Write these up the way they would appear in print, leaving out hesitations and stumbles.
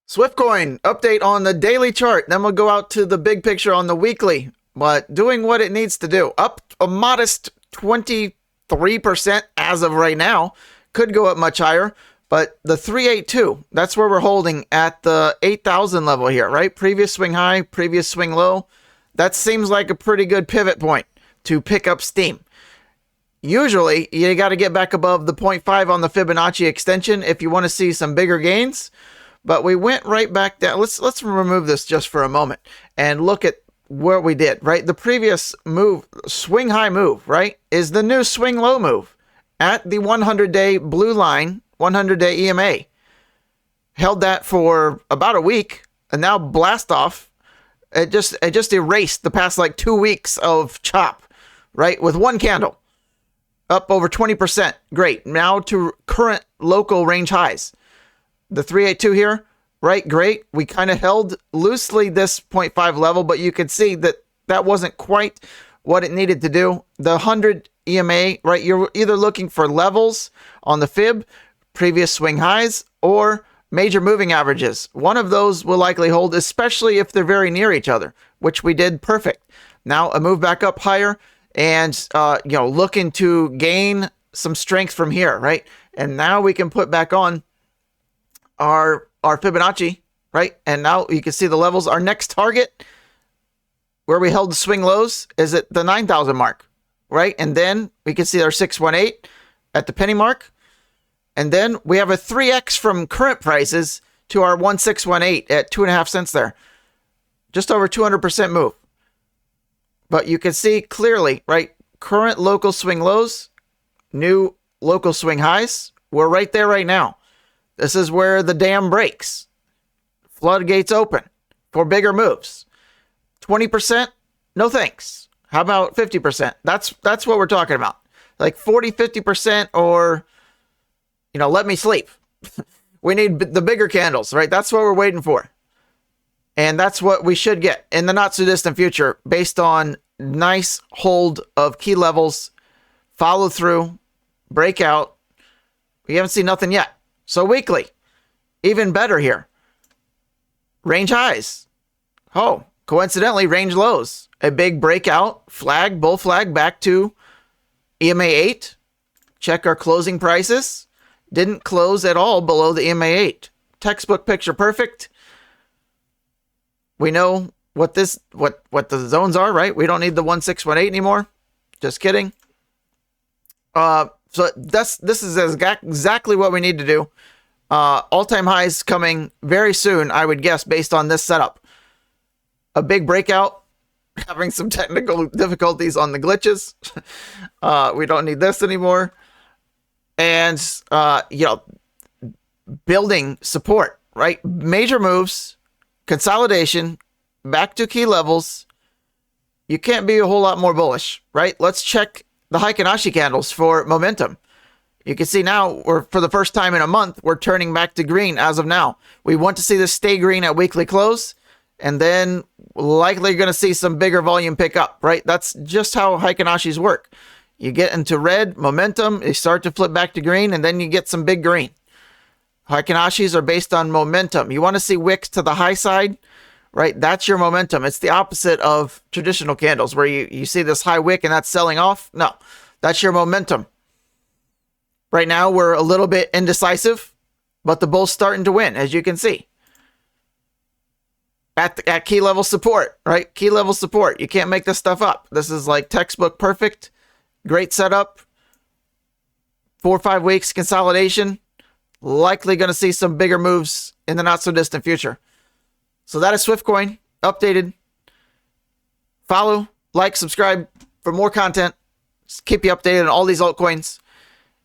SWFTCoin update on the daily chart. Then we'll go out to the big picture on the weekly, but doing what it needs to do. Up a modest 23% as of right now. Could go up much higher, but the 382, that's where we're holding at the 8,000 level here, right? Previous swing high, previous swing low. That seems like a pretty good pivot point to pick up steam. Usually, you got to get back above the 0.5 on the Fibonacci extension if you want to see some bigger gains. But we went right back down. Let's remove this just for a moment and look at where we did, right? The previous move, swing high move, right, is the new swing low move at the 100-day blue line, 100-day EMA. Held that for about a week, and now blast off. It just erased the past like 2 weeks of chop, right, with one candle. Up over 20%. Great. Now to current local range highs. The 382 here, right? Great. We kind of held loosely this 0.5 level, but you could see that that wasn't quite what it needed to do. The 100 EMA, right? You're either looking for levels on the fib, previous swing highs, or major moving averages. One of those will likely hold, especially if they're very near each other, which we did perfect. Now a move back up higher and, looking to gain some strength from here, right? And now we can put back on our Fibonacci, right? And now you can see the levels. Our next target where we held the swing lows is at the 9,000 mark, right? And then we can see our 618 at the penny mark. And then we have a 3x from current prices to our 1618 at 2.5 cents there. Just over 200% move. But you can see clearly, right? Current local swing lows, new local swing highs. We're right there right now. This is where the dam breaks. Floodgates open for bigger moves. 20%? No thanks. How about 50%? That's what we're talking about. Like 40, 50% or, let me sleep. We need the bigger candles, right? That's what we're waiting for. And that's what we should get in the not so distant future based on nice hold of key levels, follow through, breakout. We haven't seen nothing yet. So weekly, even better here. Range highs. Oh, coincidentally, range lows. A big breakout, flag, bull flag back to EMA 8. Check our closing prices. Didn't close at all below the EMA 8. Textbook picture perfect. We know what the zones are, right? We don't need the 1618 anymore. Just kidding. So this is exactly what we need to do. All-time highs coming very soon, I would guess, based on this setup. A big breakout, having some technical difficulties on the glitches. We don't need this anymore. And, building support, right? Major moves, consolidation, back to key levels. You can't be a whole lot more bullish, right? Let's check the Heikin-Ashi candles for momentum. You can see now, for the first time in a month, we're turning back to green as of now. We want to see this stay green at weekly close, and then likely going to see some bigger volume pick up, right? That's just how Heikin-Ashis work. You get into red, momentum, they start to flip back to green, and then you get some big green. Heikin-Ashis are based on momentum. You want to see wicks to the high side, right? That's your momentum. It's the opposite of traditional candles where you see this high wick and that's selling off. No, that's your momentum. Right now, we're a little bit indecisive, but the bull's starting to win, as you can see. At key level support, right? Key level support. You can't make this stuff up. This is like textbook perfect. Great setup. 4 or 5 weeks consolidation. Likely going to see some bigger moves in the not so distant future. So that is SWFTCoin updated. Follow, like, subscribe for more content. Just keep you updated on all these altcoins.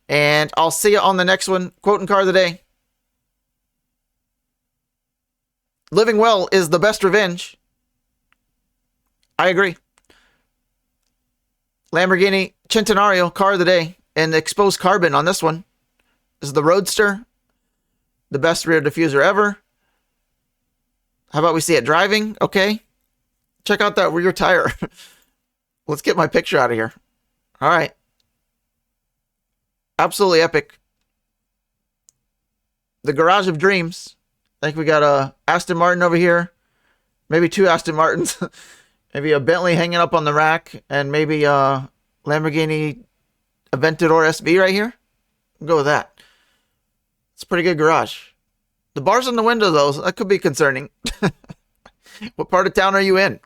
And I'll see you on the next one. Quote and card of the day. Living well is the best revenge. I agree. Lamborghini Centenario car of the day. And exposed carbon on this one. This is the Roadster. The best rear diffuser ever. How about we see it driving? Okay. Check out that rear tire. Let's get my picture out of here. All right. Absolutely epic. The Garage of Dreams. I think we got a Aston Martin over here. Maybe two Aston Martins. Maybe a Bentley hanging up on the rack. And maybe a Lamborghini Aventador SB right here. We'll go with that. It's a pretty good garage. The bars on the window, though, that could be concerning. What part of town are you in?